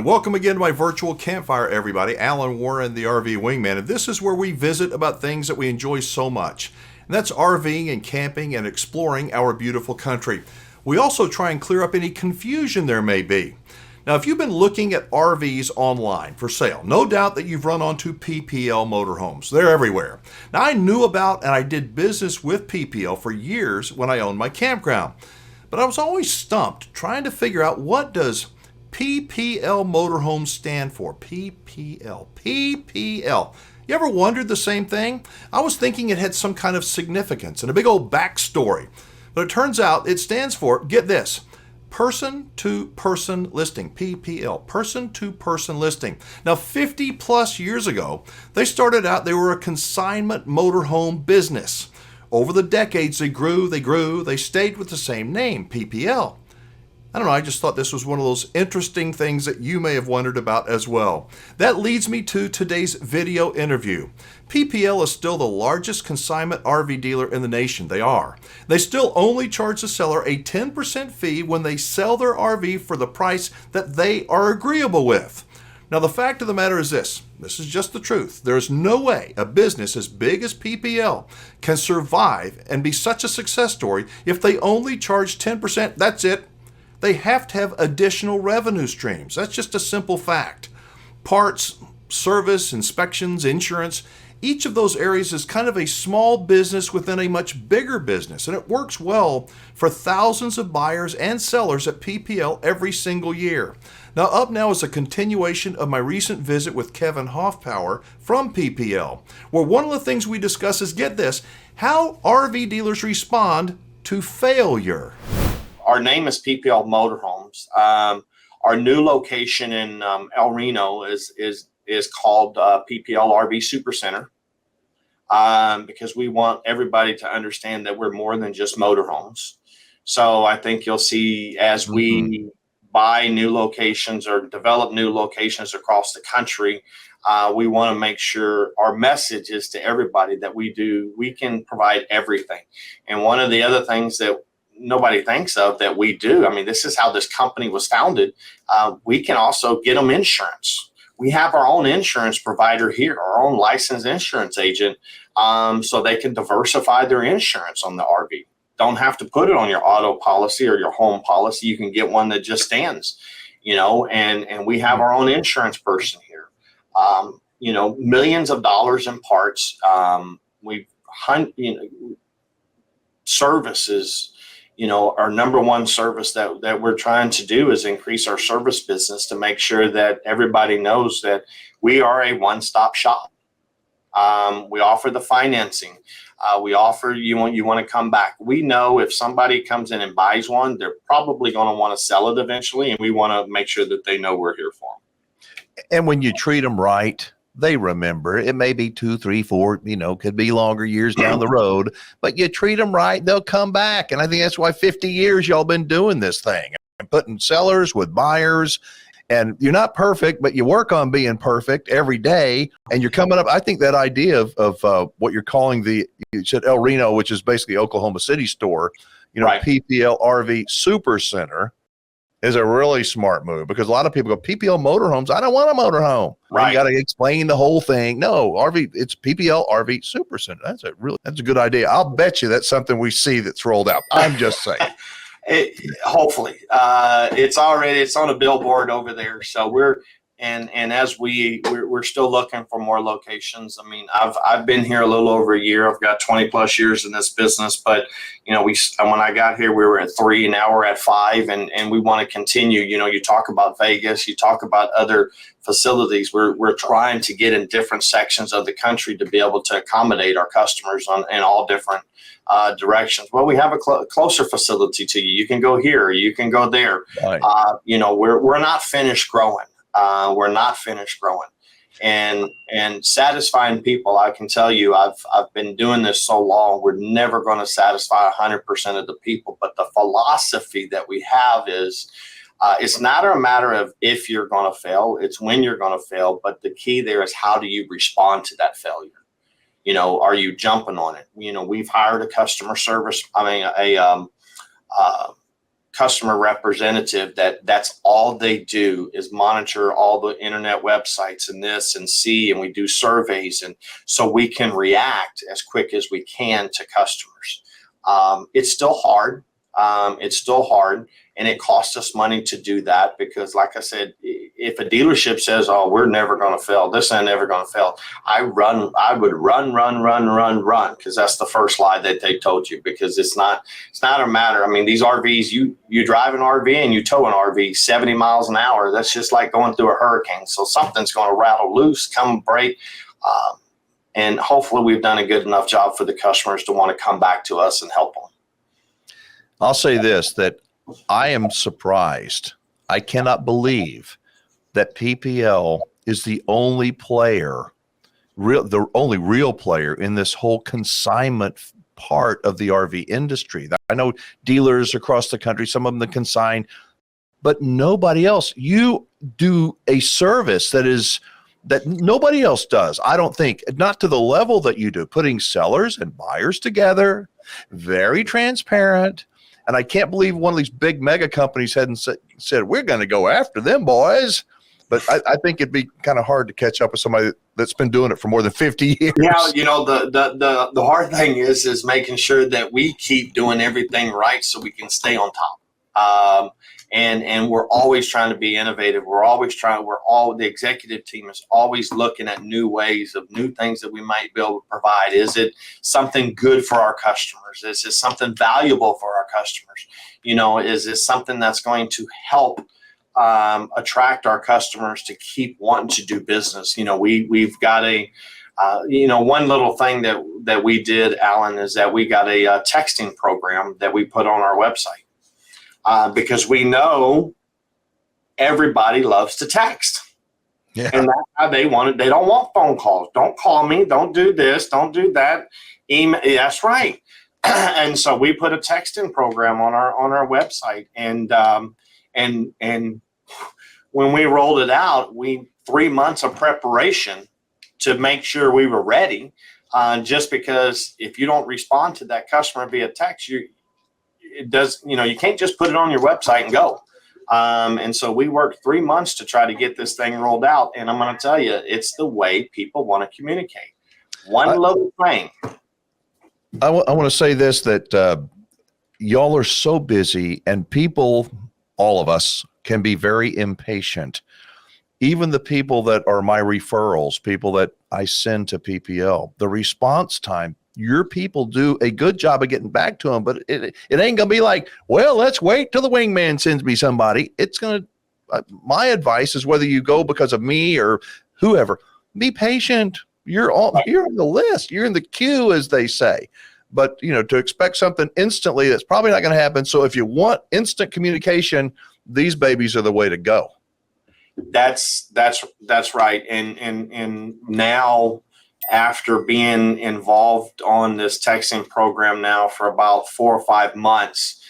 And welcome again to my virtual campfire, everybody. Alan Warren, the RV Wingman, and this is where we visit about things that we enjoy so much. And that's RVing and camping and exploring our beautiful country. We also try and clear up any confusion there may be. Now, if you've been looking at RVs online for sale, no doubt that you've run onto PPL Motorhomes. They're everywhere. Now, I knew about and I did business with PPL for years when I owned my campground. But I was always stumped trying to figure out, what does PPL Motorhomes stand for? PPL. You ever wondered the same thing? I was thinking it had some kind of significance and a big old backstory. But it turns out it stands for, get this, person-to-person listing, PPL, person-to-person listing. Now, 50 plus years ago, they started out, they were a consignment motorhome business. Over the decades, they grew, they stayed with the same name, PPL. I don't know, I just thought this was one of those interesting things that you may have wondered about as well. That leads me to today's video interview. PPL is still the largest consignment RV dealer in the nation. They are. They still only charge the seller a 10% fee when they sell their RV for the price that they are agreeable with. Now, the fact of the matter is this is just the truth. There is no way a business as big as PPL can survive and be such a success story if they only charge 10%. That's it. They have to have additional revenue streams. That's just a simple fact. Parts, service, inspections, insurance, each of those areas is kind of a small business within a much bigger business, and it works well for thousands of buyers and sellers at PPL every single year. Now, up now is a continuation of my recent visit with Kevin Hoffpauir from PPL, where one of the things we discuss is, get this, how RV dealers respond to failure. Our name is PPL Motorhomes. Our new location in El Reno is called PPL RV Super Center, because we want everybody to understand that we're more than just motorhomes. So I think you'll see as we buy new locations or develop new locations across the country, we want to make sure our message is to everybody that we can provide everything. And one of the other things that nobody thinks of that we do, I mean, this is how this company was founded. We can also get them insurance. We have our own insurance provider here, our own licensed insurance agent, so they can diversify their insurance on the RV. Don't have to put it on your auto policy or your home policy. You can get one that just stands, and we have our own insurance person here. Millions of dollars in parts. Services. Our number one service that we're trying to do is increase our service business to make sure that everybody knows that we are a one-stop shop. We offer the financing. We offer, you want to come back. We know if somebody comes in and buys one, they're probably going to want to sell it eventually, and we want to make sure that they know we're here for them. And when you treat them right, they remember. It may be 2, 3, 4, could be longer years down the road, but you treat them right, they'll come back. And I think that's why 50 years y'all been doing this thing and putting sellers with buyers. And you're not perfect, but you work on being perfect every day. And you're coming up, I think that idea of what you're calling you said El Reno, which is basically Oklahoma City store, right. PPL RV Super Center is a really smart move, because a lot of people go, PPL Motorhomes, I don't want a motorhome. Right. You got to explain the whole thing. No, it's PPL RV Super Center. That's a good idea. I'll bet you that's something we see that's rolled out. I'm just saying. Hopefully, it's on a billboard over there. So we're still looking for more locations. I mean, I've been here a little over a year. I've got 20 plus years in this business, but when I got here, we were at 3, and now we're at 5, and we want to continue. You talk about Vegas, you talk about other facilities. We're trying to get in different sections of the country to be able to accommodate our customers in all different directions. Well, we have a closer facility to you. You can go here, you can go there. Right. We're not finished growing. We're not finished growing, and satisfying people. I can tell you, I've been doing this so long. We're never going to satisfy 100% of the people, but the philosophy that we have is, it's not a matter of if you're going to fail, it's when you're going to fail. But the key there is, how do you respond to that failure? Are you jumping on it? We've hired a customer service, customer representative that's all they do is monitor all the internet websites and this and see, and we do surveys, and so we can react as quick as we can to customers. It's still hard. And it costs us money to do that because, like I said, if a dealership says, "Oh, we're never going to fail. This ain't never going to fail," I would run because that's the first lie that they told you, because it's not a matter. I mean, these RVs, you drive an RV and you tow an RV 70 miles an hour. That's just like going through a hurricane. So something's going to rattle loose, come break. And hopefully we've done a good enough job for the customers to want to come back to us and help them. I'll say this, that I am surprised. I cannot believe that PPL is the only player, the only real player in this whole consignment part of the RV industry. I know dealers across the country, some of them that consign, but nobody else. You do a service that nobody else does, I don't think, not to the level that you do, putting sellers and buyers together, very transparent. And I can't believe one of these big mega companies hadn't said, "We're going to go after them boys." But I think it'd be kind of hard to catch up with somebody that's been doing it for more than 50 years. Yeah, the hard thing is making sure that we keep doing everything right so we can stay on top. And we're always trying to be innovative. The executive team is always looking at new ways of new things that we might be able to provide. Is it something good for our customers? Is it something valuable for our customers? Is it something that's going to help attract our customers to keep wanting to do business? We've got one little thing that we did, Alan, is that we got a texting program that we put on our website. Because we know everybody loves to text. Yeah. And that's how they want it. They don't want phone calls. Don't call me. Don't do this. Don't do that. Email. That's right. And so we put a texting program on our website. And when we rolled it out, 3 months of preparation to make sure we were ready. Just because if you don't respond to that customer via text, you can't just put it on your website and go. And so we worked 3 months to try to get this thing rolled out. And I'm going to tell you, it's the way people want to communicate. One little thing. I want to say this, that y'all are so busy, and people, all of us, can be very impatient. Even the people that are my referrals, people that I send to PPL, the response time, your people do a good job of getting back to them, but it ain't going to be like, "Well, let's wait till the wingman sends me somebody." It's going to, my advice is, whether you go because of me or whoever, be patient. You're on the list. You're in the queue, as they say. But, to expect something instantly, that's probably not going to happen. So if you want instant communication, these babies are the way to go. That's right. And now, after being involved on this texting program now for about 4 or 5 months,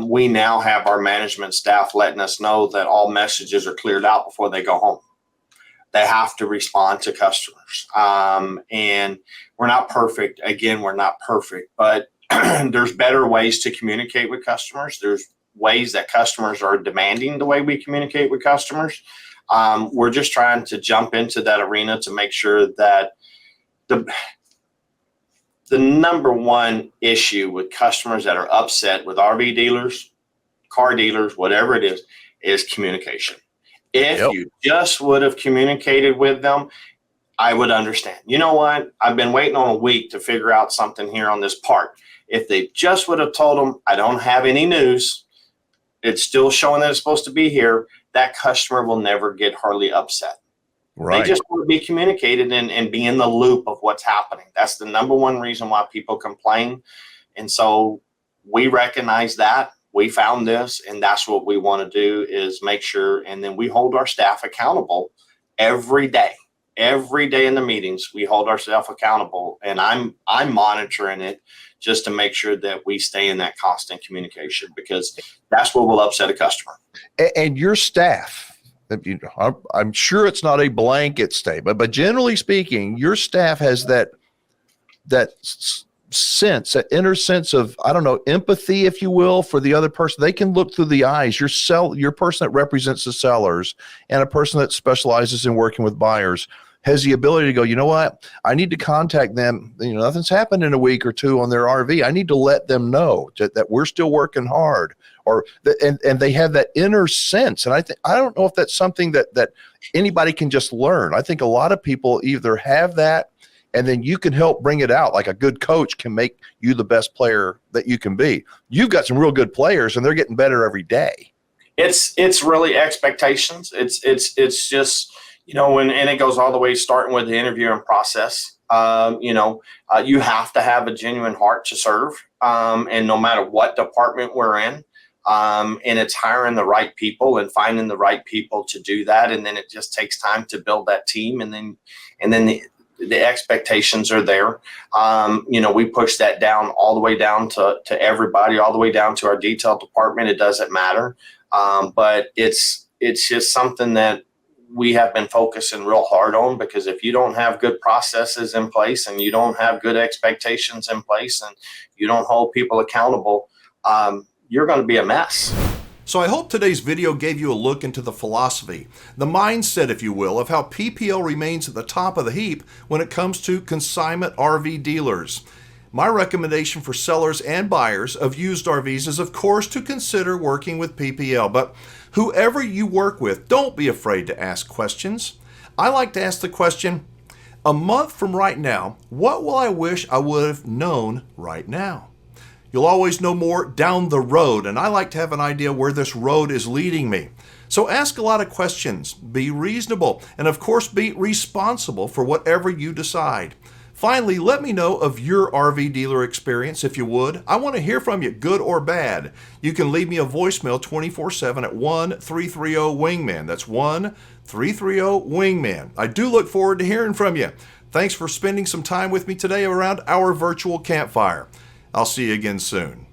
we now have our management staff letting us know that all messages are cleared out before they go home. They have to respond to customers. And we're not perfect. Again, we're not perfect, but there's better ways to communicate with customers. There's ways that customers are demanding the way we communicate with customers. We're just trying to jump into that arena to make sure that the number one issue with customers that are upset with RV dealers, car dealers, whatever it is communication. If you just would have communicated with them, I would understand. You know what? I've been waiting on a week to figure out something here on this part. If they just would have told them, "I don't have any news, it's still showing that it's supposed to be here," that customer will never get hardly upset. Right. They just want to be communicated and be in the loop of what's happening. That's the number one reason why people complain. And so we recognize that. We found this, and that's what we want to do, is make sure. And then we hold our staff accountable every day. Every day in the meetings, we hold ourselves accountable, and I'm monitoring it just to make sure that we stay in that constant communication, because that's what will upset a customer. And your staff, I'm sure it's not a blanket statement, but generally speaking, your staff has that sense, that inner sense of, I don't know, empathy, if you will, for the other person. They can look through the eyes. Your person that represents the sellers and a person that specializes in working with buyers has the ability to go, you know what, I need to contact them. You know, nothing's happened in a week or two on their RV. I need to let them know that we're still working hard, and they have that inner sense. And I don't know if that's something that anybody can just learn. I think a lot of people either have that, and then you can help bring it out. Like a good coach can make you the best player that you can be. You've got some real good players, and they're getting better every day. It's really expectations. It's just, you know, and it goes all the way starting with the interviewing process. You have to have a genuine heart to serve, and no matter what department we're in, and it's hiring the right people and finding the right people to do that, and then it just takes time to build that team, and then the expectations are there. We push that down all the way down to everybody, all the way down to our detail department. It doesn't matter, but it's just something that we have been focusing real hard on, because if you don't have good processes in place and you don't have good expectations in place and you don't hold people accountable, you're going to be a mess. So I hope today's video gave you a look into the philosophy, the mindset, if you will, of how PPL remains at the top of the heap when it comes to consignment RV dealers. My recommendation for sellers and buyers of used RVs is, of course, to consider working with PPL. But whoever you work with, don't be afraid to ask questions. I like to ask the question, a month from right now, what will I wish I would have known right now? You'll always know more down the road, and I like to have an idea where this road is leading me. So ask a lot of questions, be reasonable, and of course be responsible for whatever you decide. Finally, let me know of your RV dealer experience if you would. I want to hear from you, good or bad. You can leave me a voicemail 24/7 at 1-330-WINGMAN. That's 1-330-WINGMAN. I do look forward to hearing from you. Thanks for spending some time with me today around our virtual campfire. I'll see you again soon.